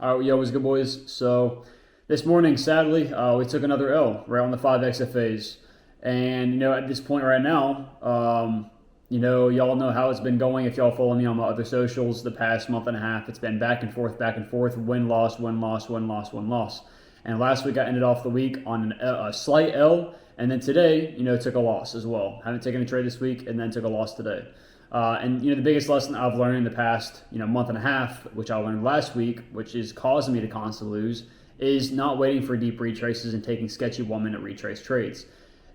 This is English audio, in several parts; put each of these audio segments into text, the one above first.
All right, yo, what's good, boys? So this morning, sadly, we took another L right on the 5 XFAs. And, at this point right now, y'all know how it's been going. If y'all follow me on my other socials the past month and a half, it's been back and forth, win, loss, win, loss, win, loss, win, loss. And last week, I ended off the week on a slight L. And then today, took a loss as well. Haven't taken a trade this week and then took a loss today. The biggest lesson I've learned in the past, month and a half, which I learned last week, which is causing me to constantly lose, is not waiting for deep retraces and taking sketchy 1 minute retrace trades.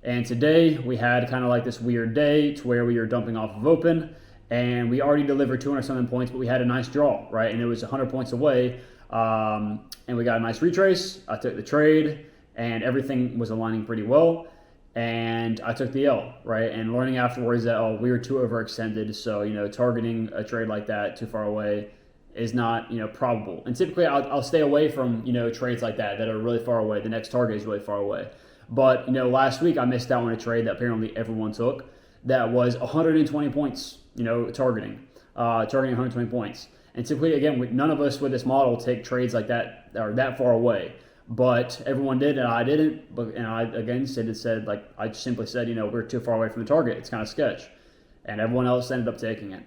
And today we had kind of like this weird day to where we were dumping off of open, and we already delivered 200 something points, but we had a nice draw, right? And it was 100 points away, and we got a nice retrace. I took the trade, and everything was aligning pretty well. And I took the L, right? And learning afterwards that, we were too overextended. So, targeting a trade like that too far away is not, probable. And typically I'll stay away from, trades like that are really far away. The next target is really far away. But, last week I missed out on a trade that apparently everyone took that was 120 points, targeting 120 points. And typically, again, none of us with this model take trades like that or that far away. But everyone did, and I didn't. And I again said I simply said, we're too far away from the target. It's kind of sketch, and everyone else ended up taking it.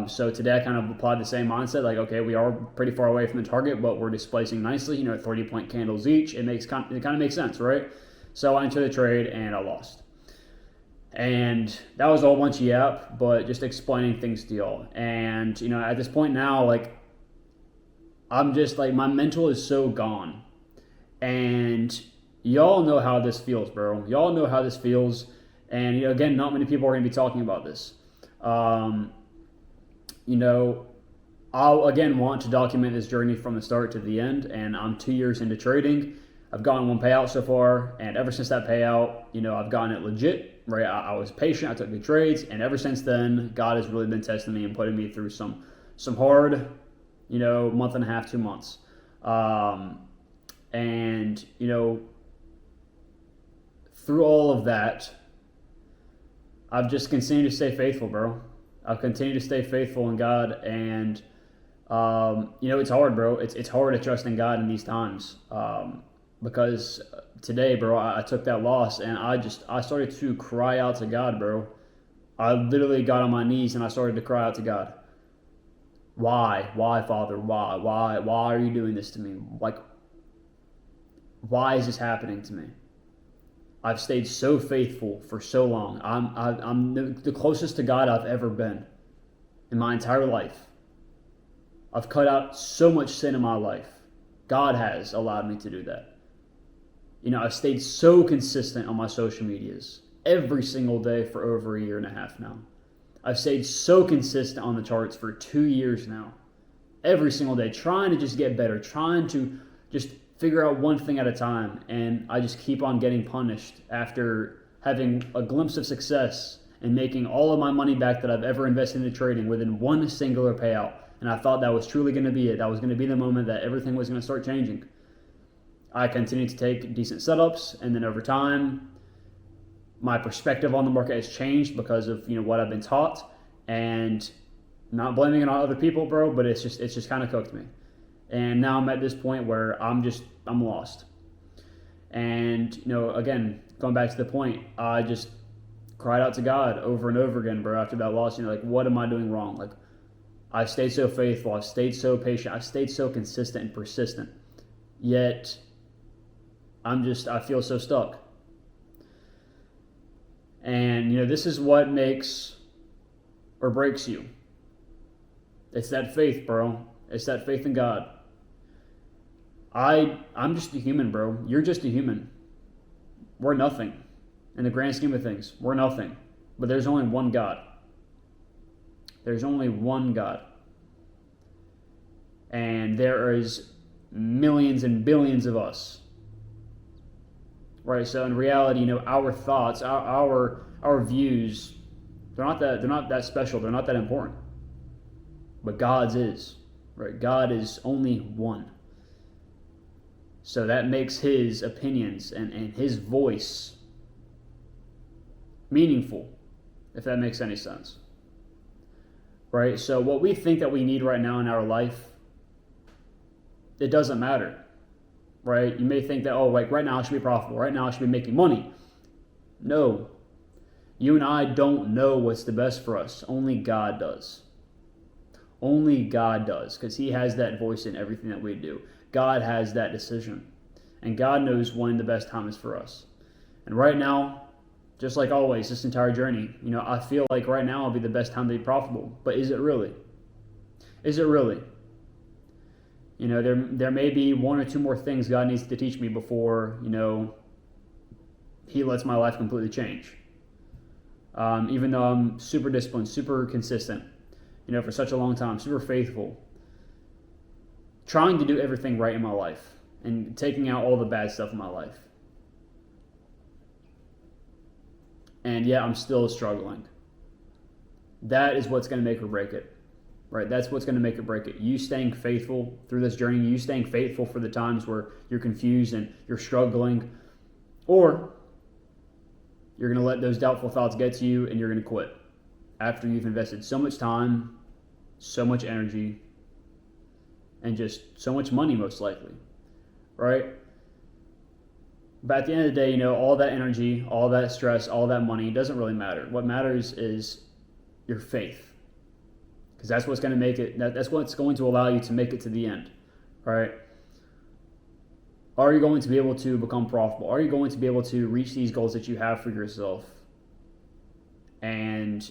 So today I kind of applied the same mindset, like, okay, we are pretty far away from the target, but we're displacing nicely. 30-point candles each. It kind of makes sense, right? So I entered the trade and I lost, and that was all a bunch of yap, but just explaining things to y'all. And at this point now, like, I'm just like, my mental is so gone. And y'all know how this feels, bro. Y'all know how this feels. And again, not many people are going to be talking about this. I'll again want to document this journey from the start to the end. And I'm 2 years into trading. I've gotten one payout so far, and ever since that payout, I've gotten it legit. Right, I was patient. I took good trades, and ever since then, God has really been testing me and putting me through some hard, month and a half, 2 months. And, through all of that, I've just continued to stay faithful, bro. I've continued to stay faithful in God. And, it's hard, bro. It's hard to trust in God in these times. Because today, bro, I took that loss and I started to cry out to God, bro. I literally got on my knees and I started to cry out to God. Why? Why, Father? Why? Why are you doing this to me? Like, why is this happening to me? I've stayed so faithful for so long. I'm the closest to God I've ever been in my entire life. I've cut out so much sin in my life. God has allowed me to do that. I've stayed so consistent on my social medias every single day for over a year and a half now. I've stayed so consistent on the charts for 2 years now. Every single day, trying to just get better, trying to just figure out one thing at a time, and I just keep on getting punished after having a glimpse of success and making all of my money back that I've ever invested into trading within one singular payout. And I thought that was truly going to be it. That was going to be the moment that everything was going to start changing. I continued to take decent setups, and then over time, my perspective on the market has changed because of what I've been taught, and not blaming it on other people, bro, but it's just kind of cooked me. And now I'm at this point where I'm lost. And, again, going back to the point, I just cried out to God over and over again, bro, after that loss. Like, what am I doing wrong? Like, I've stayed so faithful. I've stayed so patient. I've stayed so consistent and persistent. Yet, I feel so stuck. And, this is what makes or breaks you. It's that faith, bro. It's that faith in God. I'm just a human, bro. You're just a human. We're nothing. In the grand scheme of things, we're nothing. But there's only one God. There's only one God. And there is millions and billions of us. Right? So in reality, our thoughts, our views, they're not that special, they're not that important. But God's is. Right? God is only one. So that makes his opinions and his voice meaningful, if that makes any sense. Right? So what we think that we need right now in our life it doesn't matter, right? You may think that, oh, like right now I should be profitable. Right now I should be making money. No. You and I don't know what's the best for us. Only God does. Only God does, because he has that voice in everything that we do. God has that decision. And God knows when the best time is for us. And right now, just like always, this entire journey, I feel like right now will be the best time to be profitable. But is it really? Is it really? There may be one or two more things God needs to teach me before, he lets my life completely change. Even though I'm super disciplined, super consistent, for such a long time, super faithful, trying to do everything right in my life and taking out all the bad stuff in my life. And yet I'm still struggling. That is what's going to make or break it, right? That's what's going to make or break it. You staying faithful through this journey, you staying faithful for the times where you're confused and you're struggling, or you're going to let those doubtful thoughts get to you and you're going to quit after you've invested so much time, so much energy, and just so much money, most likely, right? But at the end of the day, all that energy, all that stress, all that money doesn't really matter. What matters is your faith, because that's what's going to make it. That's what's going to allow you to make it to the end, right? Are you going to be able to become profitable? Are you going to be able to reach these goals that you have for yourself? And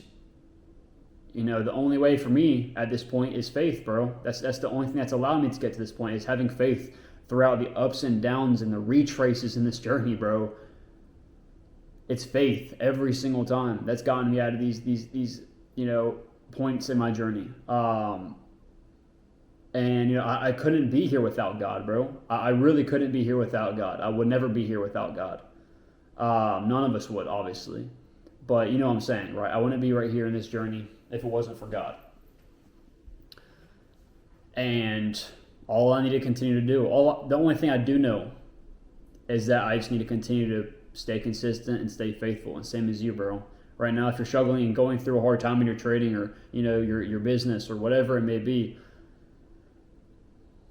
the only way for me at this point is faith, bro. That's the only thing that's allowed me to get to this point, is having faith throughout the ups and downs and the retraces in this journey, bro. It's faith every single time that's gotten me out of these points in my journey. And I couldn't be here without God, bro. I really couldn't be here without God. I would never be here without God. None of us would, obviously. But you know what I'm saying, right? I wouldn't be right here in this journey if it wasn't for God. And all I need to continue to do, the only thing I do know is that I just need to continue to stay consistent and stay faithful. And same as you, bro. Right now, if you're struggling and going through a hard time in your trading or your business or whatever it may be,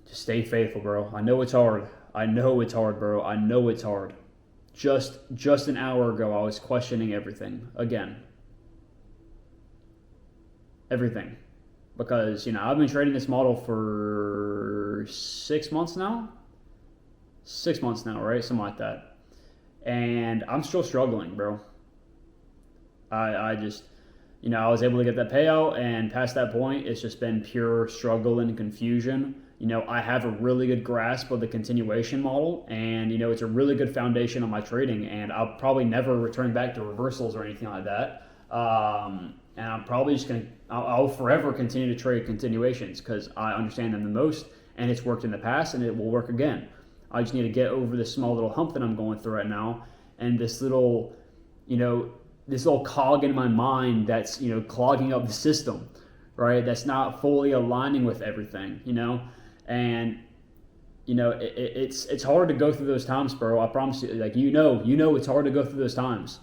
just stay faithful, bro. I know it's hard. I know it's hard, bro. I know it's hard. Just an hour ago, I was questioning everything again. Everything. Because, I've been trading this model for 6 months now. 6 months now, right? Something like that. And I'm still struggling, bro. I just, I was able to get that payout, and past that point, it's just been pure struggle and confusion. I have a really good grasp of the continuation model, and, it's a really good foundation on my trading, and I'll probably never return back to reversals or anything like that. And I'm probably just I'll forever continue to trade continuations because I understand them the most, and it's worked in the past, and it will work again. I just need to get over this small little hump that I'm going through right now, and this little cog in my mind that's, clogging up the system, right? That's not fully aligning with everything, and, it's hard to go through those times, bro. I promise you, like, it's hard to go through those times.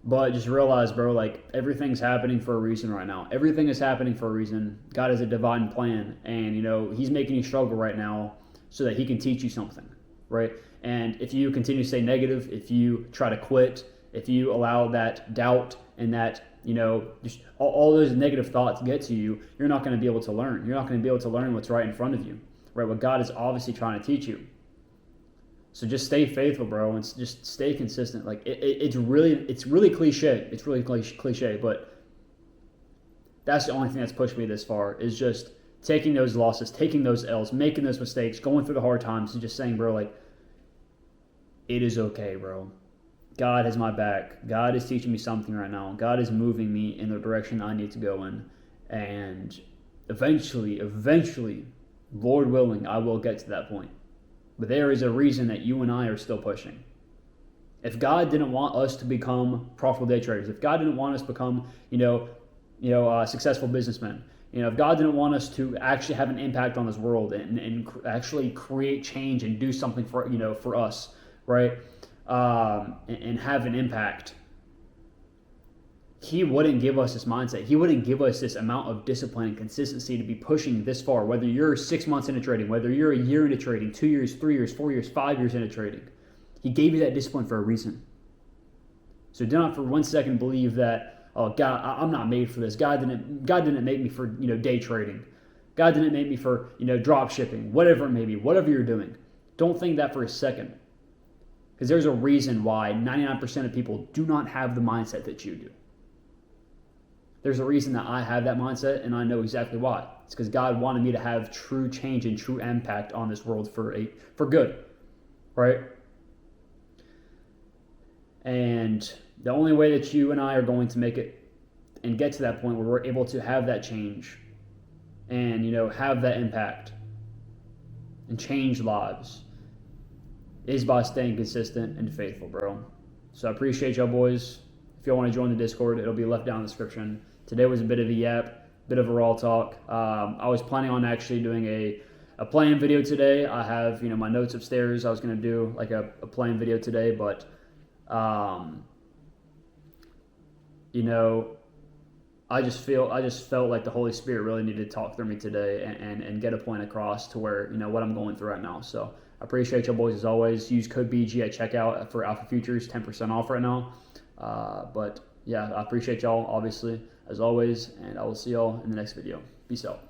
But just realize, bro, like, everything's happening for a reason right now. Everything is happening for a reason. God has a divine plan, and, he's making you struggle right now so that he can teach you something, right? And if you continue to stay negative, if you try to quit, if you allow that doubt and that, just all those negative thoughts get to you, you're not going to be able to learn. You're not going to be able to learn what's right in front of you, right? What God is obviously trying to teach you. So just stay faithful, bro, and just stay consistent. Like it's really cliche. It's really cliche, but that's the only thing that's pushed me this far, is just taking those losses, taking those L's, making those mistakes, going through the hard times, and just saying, bro, like, it is okay, bro. God has my back. God is teaching me something right now. God is moving me in the direction I need to go in. And eventually, Lord willing, I will get to that point. But there is a reason that you and I are still pushing. If God didn't want us to become profitable day traders, if God didn't want us to become, successful businessmen, if God didn't want us to actually have an impact on this world and actually create change and do something for us, right? And have an impact, he wouldn't give us this mindset. He wouldn't give us this amount of discipline and consistency to be pushing this far, whether you're 6 months into trading, whether you're a year into trading, 2 years, 3 years, 4 years, 5 years into trading. He gave you that discipline for a reason. So do not for 1 second believe that, oh, God, I'm not made for this. God didn't make me for, day trading. God didn't make me for, drop shipping, whatever it may be, whatever you're doing. Don't think that for a second. Because there's a reason why 99% of people do not have the mindset that you do. There's a reason that I have that mindset, and I know exactly why. It's because God wanted me to have true change and true impact on this world for good, right? And the only way that you and I are going to make it and get to that point where we're able to have that change and, have that impact and change lives is by staying consistent and faithful, bro. So I appreciate y'all, boys. If y'all want to join the Discord, it'll be left down in the description. Today was a bit of a yap, bit of a raw talk. I was planning on actually doing a playing video today. I have, my notes upstairs. I was going to do like a playing video today, but, I just felt like the Holy Spirit really needed to talk through me today and get a point across to where, what I'm going through right now. So I appreciate y'all, boys, as always. Use code BG at checkout for Alpha Futures, 10% off right now. But yeah, I appreciate y'all, obviously, as always, and I will see y'all in the next video. Peace out.